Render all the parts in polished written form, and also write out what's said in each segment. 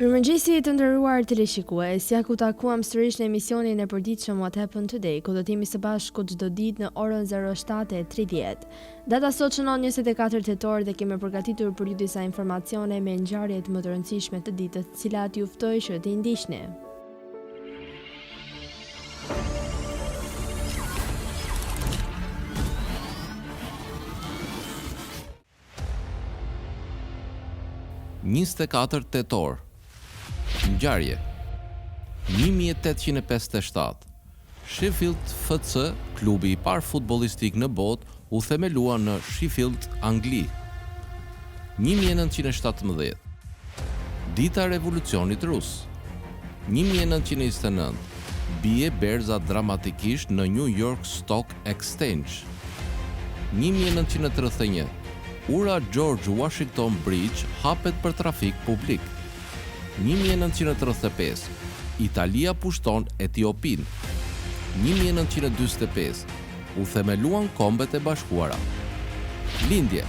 Mirëmëngjesi të nderuar teleshikues, ja ku takuam sërish në emisionin e përditshëm What Happened Today, ku do të jemi së bashku çdo ditë në orën 07:30. Data sot shënon 24 tetor dhe kemi përgatitur për ju disa informacione me ngjarjet më të rëndësishme të ditës, të cilat ju ftoj që t'i ndiqni. (24 tetor). Ngjarje 1857. Sheffield FC, klubi I parë futbollistik në botë, u themelua në Sheffield, Angli. 1917. Dita e Revolucionit Rus. 1929. Bie berza dramatikisht në New York Stock Exchange. 1931. Ura George Washington Bridge hapet për trafik publik. 1935. Italia pushton Etiopin. 1945. U themeluan Kombet e Bashkuara. Lindje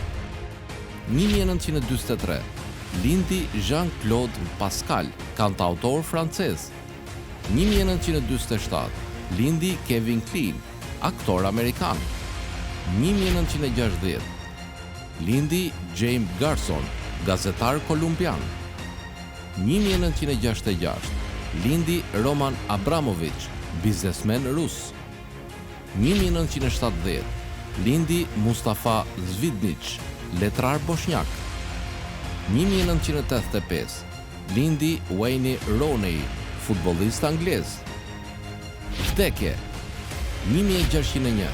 1943. Lindi Jean-Claude Pascal, kantautor francez. 1947. Lindi Kevin Kline, aktor amerikan. 1960. Lindi James Garson, gazetar kolumbian. 1966. Lindi Roman Abramovich, biznesmen rus. 1970. Lindi Mustafa Zvidnic, letrar bosnjak. 1985. Lindi Wayne Rooney, futbollist anglez. Vdekje 1601.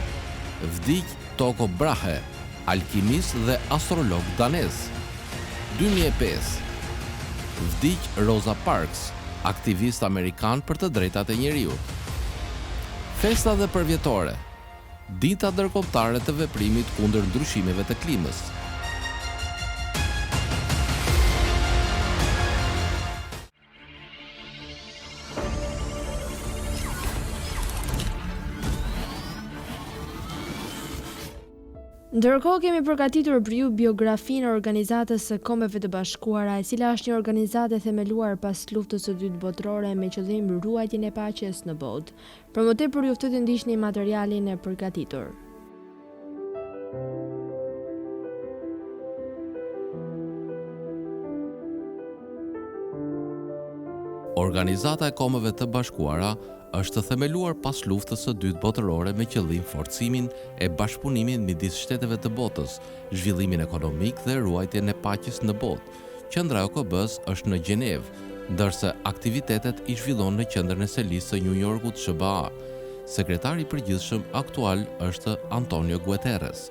Vdik Tycho Brahe, alkimist dhe astrolog danez. 2005. Vdik Rosa Parks, aktivist amerikan për të drejtat e njeriut. Festa dhe përvjetore. Dita ndërkombëtare të veprimit kundër ndryshimeve të klimës. Ndërkohë kemi përgatitur për ju biografinë e Organizatës së Kombeve të Bashkuara, e cila është një organizatë themeluar pas luftës së dytë botërore me qëllim ruajtjen e paqes në botë. Për më tepër ju ftoj të ndiqni materialin e përgatitur. Organizata e Kombeve të Bashkuara është themeluar pas luftës së dytë botërore me qëllim forcimin e bashkëpunimit midis shteteve të botës, zhvillimin ekonomik dhe ruajtjen e paqes në botë. Qendra e OKB-s është në Gjenevë, ndërsa aktivitetet I zhvillon në qendrën e selisë së New Yorkut SBA. Sekretari I përgjithshëm aktual është Antonio Guterres.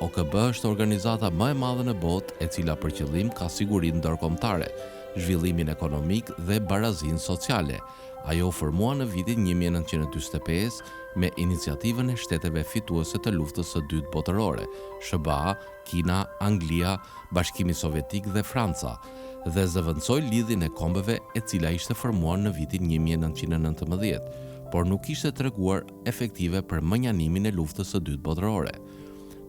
OKB është organizata më e madhe në botë e cila për qëllim ka sigurinë ndërkombëtare, zhvillimin ekonomik dhe barazinë sociale. Ajo u formua në vitin 1945 me iniciativën e shteteve fituese të luftës së dytë botërore, SBA, Kina, Anglia, Bashkimi Sovjetik dhe Franca, dhe zëvendësoi lidhjen e kombeve e cila ishte formuar në vitin 1919, por nuk ishte treguar efektive për mënjanimin e luftës së dytë botërore.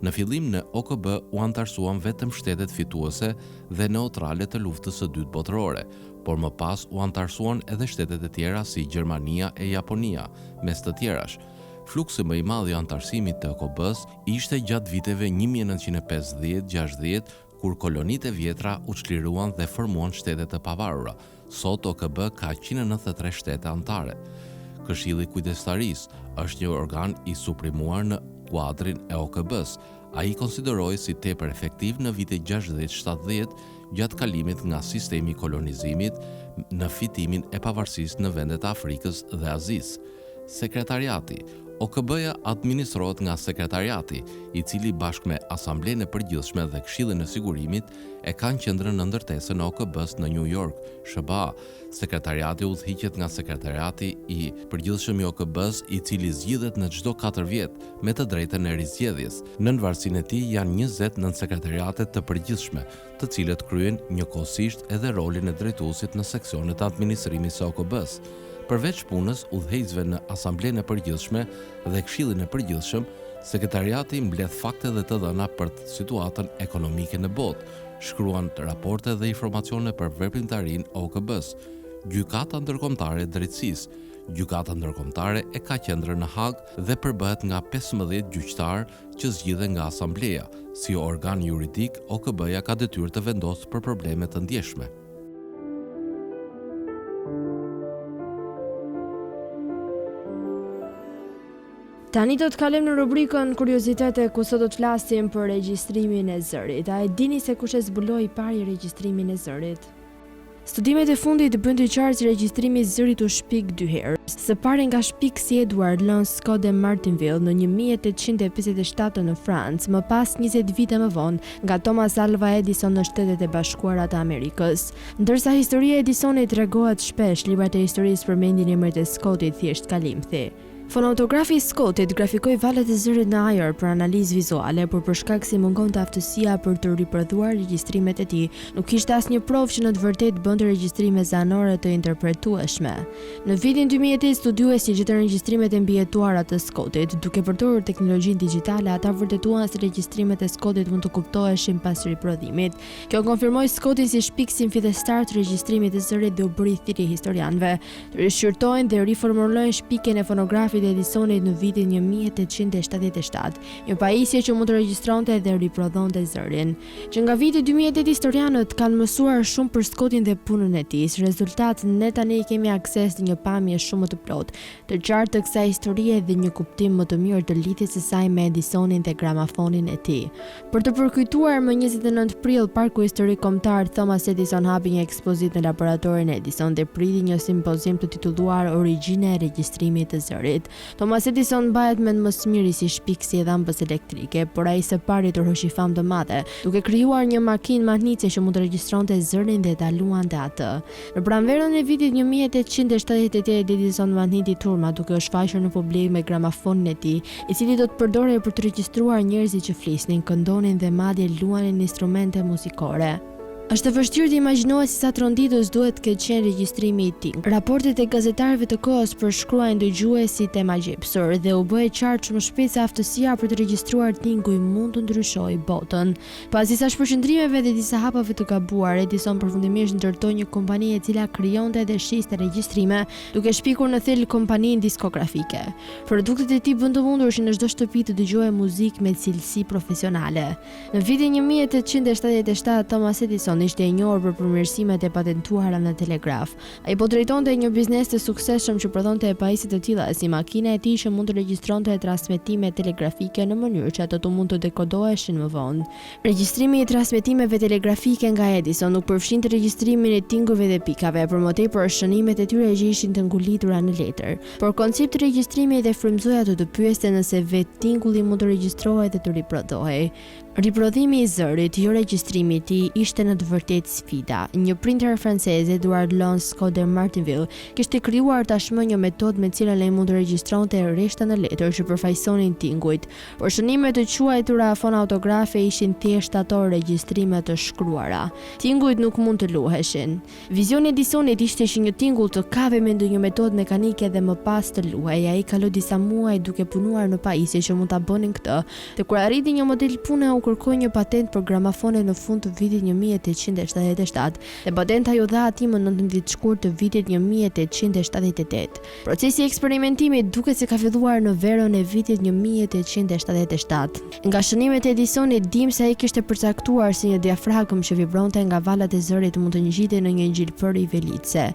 Në fillim në OKB u antarësuan vetëm shtetet fituese dhe neutrale të luftës së dytë botërore, por më pas u antarësuan edhe shtetet e tjera si Gjermania e Japonia, mes të tjerash. Fluksi më I madh I antarësimit të OKB-s ishte gjatë viteve 1950-60, kur kolonitë e vjetra u çliruan dhe formuan shtete të pavarura. Sot OKB ka 193 shtete anëtare. Këshilli Kujdestarisë është një organ I suprimuar në kuadrin e OKB-s. Ai konsideroi si tepër efektiv në vitet 60-70 gjatë kalimit nga sistemi I kolonizimit në fitimin e pavarësisë në vendet e Afrikës dhe Azisë. Sekretariati OKB-ja administrohet nga Sekretariati, I cili bashkë me Asamblenë e Përgjithshme dhe Këshillin e Sigurimit e kanë qendrën në ndërtesën e OKB-s në New York, SBA. Sekretariati udhëhiqet nga Sekretariati I Përgjithshëm I OKB-s, I cili zgjidhet në çdo 4 vjet me të drejtën e rizgjedhjes. Nën varësinë e tij janë 20 nënsekretariate të përgjithshme, të cilët kryen njëkohësisht edhe rolin e drejtuesit në seksionet e administrimit së OKB-s. Përveç punës udhëheqësve në Asamblenë e Përgjithshme dhe Këshillin e Përgjithshëm, Sekretariati mbledh fakte dhe të dhëna për situatën ekonomike në botë. shkruan raporte dhe informacione për veprimtarinë OKB-s, Gjykata Ndërkombëtare e Drejtësisë. Gjykata Ndërkombëtare e ka qendrën në Hag dhe përbëhet nga 15 gjyqtar që zgjidhen nga Asambleja. Si organ juridik, OKB-ja ka detyrë të vendosë për probleme të ndjeshme. Tani do të kalojmë në rubrikën Kuriozitete, ku sot do të flasim për regjistrimin e zërit. A e dini se kush e zbuloi pari regjistrimin e zërit? Studimet e fundit bëjnë të qartë se regjistrimi i zërit u shpik 2 herë. Së pari nga shpikësi Edward Lon Scott de Martinville në 1857 në Francë, më pas 20 vite më vonë nga Thomas Alva Edison në Shtetet e Bashkuara të Amerikës. Ndërsa historia e Edisonit tregohet shpesh, librat e historisë përmendin emrin e Scottit thjesht kalimthi. Fonautografi i Scottit grafikoi valët e zërit në ajër për analizë vizuale, por për shkak se mungonte aftësia për të riprodhuar regjistrimet e tij, nuk kishte asnjë provë që në të vërtetë bënte regjistrime zanore të interpretueshme. Në vitin 2008, studiuesi gjetën regjistrimet e mbijetuara të Scottit. Duke përdorur teknologjinë digjitale, ata vërtetuan se regjistrimet e Scottit mund të kuptoheshin pas riprodhimit. Kjo konfirmoi Scottin si shpikësin fillestar të regjistrimit të zërit dhe u bëri thirrje historianëve të rishqyrtojnë dhe riformulojnë shpikjen e fonografit e Edisonit në vitin 1877, një pajisje që mund të regjistronte dhe riprodhonte zërin. Që nga viti 2008 historianët kanë mësuar shumë për Scottin dhe punën e tij. Si rezultat, ne tani kemi akses në një pamje shumë më të plotë, të qartë të kësaj historie dhe një kuptim më të mirë të lidhjes së saj me Edisonin dhe gramafonin e tij. Për të përkujtuar, më 29 prill Parku Historik Kombëtar Thomas Edison hapi një ekspozitë në laboratorin e Edison dhe priti një simpozim të titulluar Origjina e regjistrimit të zërit. Thomas Edison mbahet mend më së miri si shpikësi e dhëmbës elektrike, por ai së pari tërhoqi famë të madhe, duke krijuar një makinë mahnitse që mund të regjistronte zërin dhe ta luante atë. Në pranverën e vitit 1878, Edison mahniti turma duke u shfaqur në publik me gramofonin e tij, i cili do të përdorej për të regjistruar njerëzit që flisnin, këndonin dhe madje luanin instrumente muzikore. Është e vështirë të imagjinohet si sa tronditos duhet të ketë qenë regjistrimi i tij. Raportet e gazetarëve të kohës përshkruajnë dëgjuesit tema gjepsur dhe u bë e qartë shumë shpejt se aftësia për të regjistruar tinguj mund të ndryshojë botën. Pas disa shpërqendrimeve dhe disa hapave të gabuar, Edison përfundimisht ndërtoi një kompani e cila krijonte dhe shiste regjistrime, duke shpikur në thelb kompaninë diskografike. Produktet e tij bën të mundur që në çdo shtëpi të dëgjohej muzikë me cilësi profesionale. Në vitin 1877, Thomas Edison ishte i njohur për përmirësimet e patentuara në telegraf. Ai po drejtonte një biznes të suksesshëm që prodhonte pajisje të tilla si makina e tij që mund të regjistronte transmetime telegrafike në mënyrë që ato të mund të dekodoheshin më vonë. Regjistrimi i transmetimeve telegrafike nga Edison nuk përfshinte regjistrimin e tingujve dhe pikave, por më tepër shënimet e tyre që ishin të ngulitura në letër. Por koncepti i regjistrimit e frymëzoi ato të pyeste nëse vetë tingulli mund të regjistrohej dhe të riprodhohej. Riprodhimi i zërit, jo regjistrimi i tij, ishte në të vërtetë sfida. Një printer francez, Edward Lon Scott de Martinville, kishte krijuar tashmë një metodë me cilën ai mund të regjistronte rreshta në letër që përfaqësonin tingujt, por shënimet e quajtura fonautografe ishin thjesht ato regjistrime të shkruara. Tingujt nuk mund të luheshin. Vizioni i Edisonit ishte që një tingull të kave me ndonjë metodë mekanike dhe më pas të luhej. Ai kaloi disa muaj duke punuar në pajisje që mund ta bënin këtë, dhe kur arriti një model pune kërkoi një patent për gramofonin në fund të vitit 1877 dhe patenta ju dha atij më 19 shkurt të vitit 1878. Procesi i eksperimentimit duket se ka filluar në verën e vitit 1877. Nga shënimet e Edisonit dim se ai kishte përcaktuar si një diafragm që vibronte nga vallat e zërit mund të ngjitej në një gjilpër i velitse.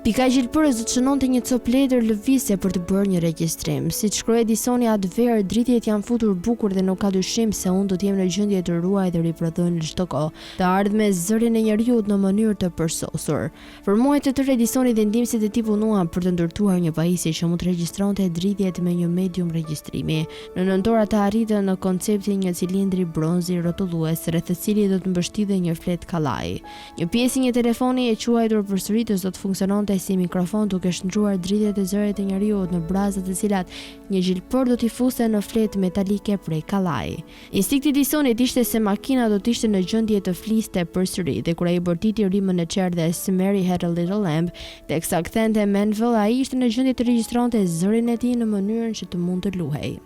Pika e gjilpërës do të shënonte një copë letër lëvizje për të bërë një regjistrim. Siç shkroi Edisoni atë verë, dritjet janë futur bukur dhe nuk ka dyshim se unë do të jem në gjendje të ruaj dhe riprodhoj në çdo kohë të ardhme zërin e njeriut në mënyrë të përsosur. Për muaj të tërë Edisoni dhe ndihmësit e tij punuan për të ndërtuar një pajisje që mund të regjistronte dritjet me një medium regjistrimi. Në nëntor ata arritën në konceptin një cilindri bronzi rrotullues rreth të cilit do të mbështitej një flet kallaji. Një pjesë një telefoni e quajtur përsëritës do të funksiononte si mikrofon duke shndruar dritjet e zërit të njeriut në brazat të cilat një gjilpër do t'i fuste në flet metalike prej kallaji. Instinkti i Edisonit ishte se makina do të ishte në gjendje të fliste përsëri dhe kur ai bërtiti rrimën e çerdhes Mary Had a Little Lamb, teksa kthente Manville, ai ishte në gjendje të regjistronte zërin e tij në mënyrën që të mund të luhej.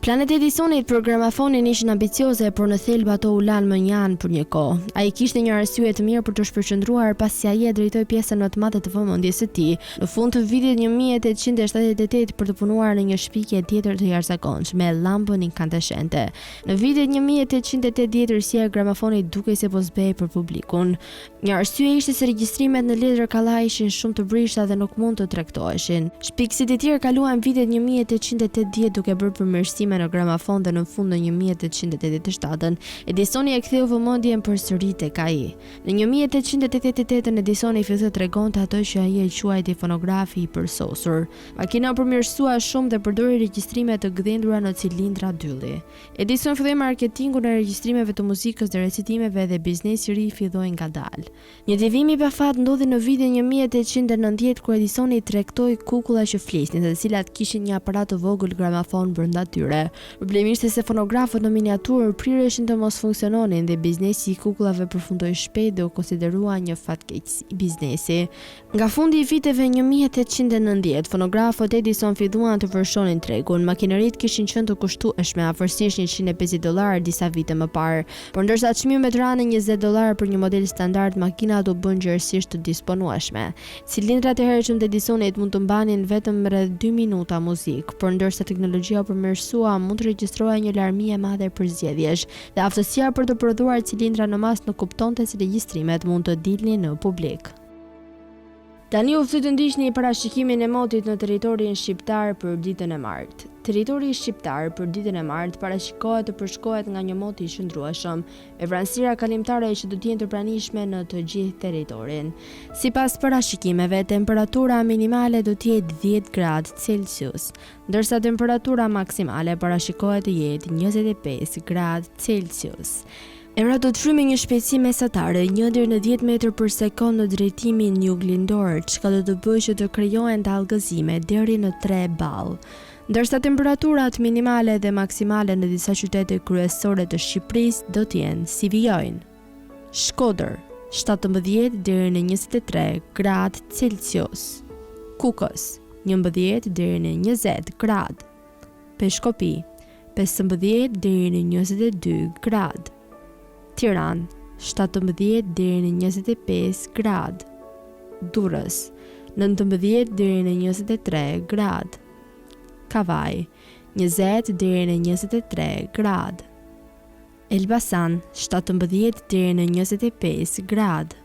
Planet e Edisonit për gramafonin ishin ambicioze, por në thelb ato u lanë më njanë për një kohë. Ai kishte një arsye të mirë për të shpërqendruar pasi ai e drejtoi pjesën më të madhe të vëmendjes së tij në fund të vitit 1878 për të punuar në një shpikje tjetër të jashtëzakonshme, llambën inkandeshente. Në vitin 1880 si gramafoni dukej se po zbehej për publikun. Një arsye ishte se regjistrimet në letër kallaj ishin shumë të brishta dhe nuk mund të tregtoheshin. Shpikësit e tjerë kaluan vitet 1880 duke bërë përmirësime në gramafon dhe në fund në 1887 Edisoni e ktheu vëmendjen përsëri tek ai. Në 1888 Edisoni filloi të tregonte ato që ai e quajti fonografi i përsosur. Makina u përmirësua shumë dhe përdori regjistrime të gdhendura në cilindra dylli. Edison filloi marketingun e regjistrimeve të muzikës dhe recitimeve dhe biznesi i ri filloi ngadalë. Një devim i pafat ndodhi në vitin 1890 kur Edisoni tregtoi kukulla që flisnin, të cilat kishin një aparat të vogël gramafon brenda tyre. Problemi ishte se fonografët në miniaturë prireshin të mos funksiononin dhe biznesi i kukullave përfundoi shpejt dhe u konsiderua një fatkeqësi biznesi. Nga fundi i viteve 1890, fonografët Edison filluan të vërshonin tregun. Makineritë kishin qenë të kushtueshme, afërsisht $150 disa vite më parë, por ndërsa çmimet ranë $20 për një model standard, makinat u bën gjërësisht të disponueshme. Cilindrat e hershëm të Edisonit mund të mbanin vetëm rreth 2 minuta muzikë, por ndërsa teknologjia u përmirësua, mund të regjistrohej një larmi e madhe për zgjedhjesh dhe aftësia për të prodhuar cilindra në masë në kuptonte se regjistrimet mund të dilnin në publik. Tani u ftoi të ndiqni parashikimin e motit në territorin shqiptar për ditën e martë. Territori shqiptar për ditën e martë parashikohet të përshkohet nga një mot i qëndrueshëm, me vranësira kalimtare që do të jenë të pranishme në të gjithë territorin. Sipas parashikimeve, temperatura minimale do të jetë 10 gradë Celsius, ndërsa temperatura maksimale parashikohet të jetë 25 gradë Celsius. Era do të frymë një shpejtësi mesatare 1 deri në 10 metër për sekond në drejtimin juglindor, çka do të bëjë që të krijohen dallgëzime deri në 3 ball. Ndërsa temperaturat minimale dhe maksimale në disa qytete kryesore të Shqipërisë do të jenë si vijojnë: Shkodër 17 deri në 23 gradë Celsius, Kukës 11 deri në 20 gradë, Peshkopi 15 deri në 22 gradë, Tiranë 17 deri në 25 gradë, Durrës 19 deri në 23 gradë, Kavaj 20 deri në 23 gradë, Elbasan 17 deri në 25 gradë,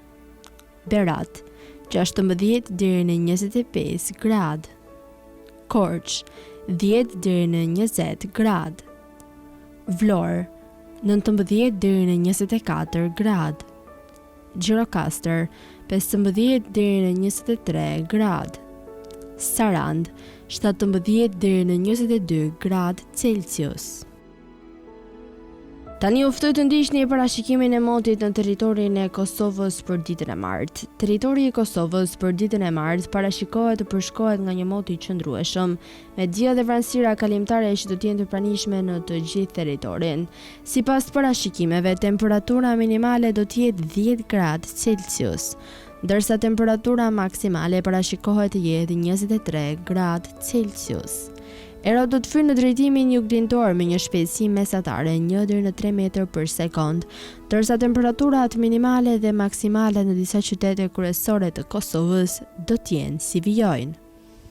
Berat 16 deri në 25 gradë, Korç 10 deri në 20 gradë, Vlorë 19 deri në 24 gradë, Gjirokastër 15 deri në 23 gradë, Sarand 17 deri në 22 gradë Celsius. Tani u ftoj të ndiqni parashikimin e motit në territorin e Kosovës për ditën e martë. Territori i Kosovës për ditën e martë parashikohet të përshkohet nga një mot i qëndrueshëm, me dia dhe vranësira kalimtare që do të jenë të pranishme në të gjithë territorin. Sipas parashikimeve, temperatura minimale do të jetë 10 gradë Celsius, ndërsa temperatura maksimale parashikohet të jetë 23 gradë Celsius. Era do të frynë në drejtimin juglindor me një shpejtësi mesatare 1 deri në 3 metër për sekond, ndërsa temperaturat minimale dhe maksimale në disa qytete kryesore të Kosovës do të jenë si vijojnë: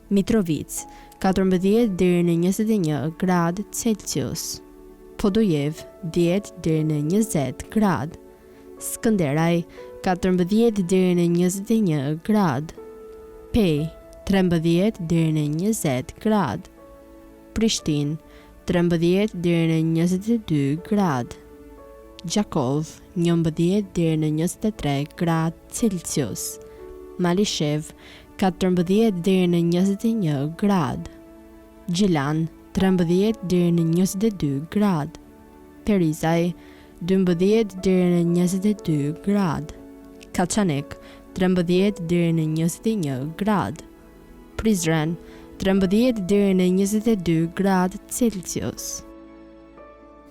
Mitrovic 14 deri në 21 gradë Celsius, Podujev 10 deri në 20 gradë, Skënderaj 14 deri në 21 gradë, Pej 13 deri në 20 gradë, Prishtinë 13 deri në 22 gradë, Gjakov 11 deri në 23 gradë Celsius, Malishev 14 deri në 21 gradë, Gjilan 13 deri në 22 gradë, Perizaj 12 deri në 22 gradë, Kaçanik 13 deri në 21 gradë, Prizren 13 deri në 22 gradë Celsius.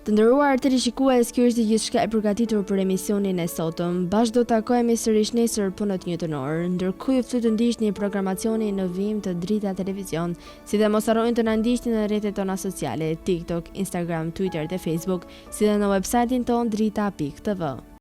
Të nderuar teleshikues, kjo është gjithçka e përgatitur për emisionin e sotëm. Bashkë do të takohemi sërish nesër në të njëjtën orë. Ndërkohë ju ftoj të ndiqni programacionin në vim të Drita Televizion, si dhe mos harroni të na ndiqni në rrjetet tona sociale, TikTok, Instagram, Twitter dhe Facebook, si dhe në websajtin ton drita.tv.